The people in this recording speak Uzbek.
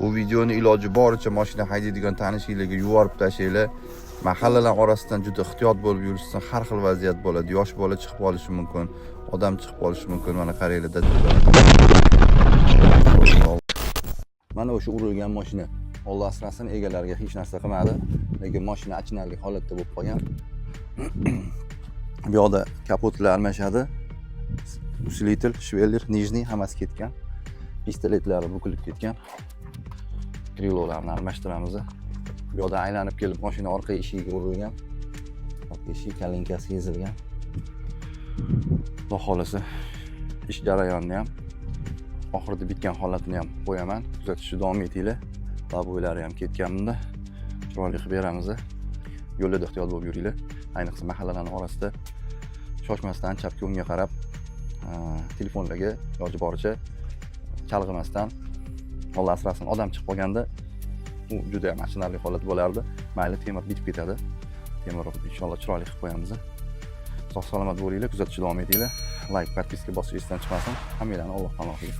Bu videoni iloji boricha mashina haydaydigan tanishinglarga yuborib tashlaylar. Mahallalar orasidan juda ehtiyot bo'lib yurishsin, har xil vaziyat bo'ladi. Yosh bola chiqib qolishi mumkin, odam chiqib qolishi mumkin. Mana qaranglar. Mana o'sha urilgan mashina. Alloh asrasin, egalariga hech narsa qilmadi. Lekin mashina achinarli holatda bo'lib qolgan. Bu yoqda kapotlar almashadi. Usilitel, shveler, nijniy hammasi ketgan. Pistoletlari bukilib ketgan. Krilolarni almashtiramiz. Bu yoqda aylanib kelib mashina orqa eshigiga urilgan. Orqa eshik kalinkasi ezilgan. Xudo xolasa ish jarayonini ham oxirida bitgan holatini ham qo'yaman. Kuzatishni davom etinglar. Labo'ylari ham ketgan bunda. Chiroyli qilib beramiz. Yo'lda ehtiyot bo'lib yuringlar. Ayniqsa mahallalarning orasida shoshmasdan chapga o'ngga qarab telefonlarga iloji boricha chalg'imasdan, Alloh asrasin, odam chiqib qolganda u juda ham achinarli holat bo'lardi. Mayli, temir bitib ketadi. Temir inshaalloh chiroyli qilib qo'yamiz. Sog' salomat bo'linglar, kuzatishni davom etinglar. Like, podpiska bosishdan chiqmasin. Hammalarni Alloh panohiga.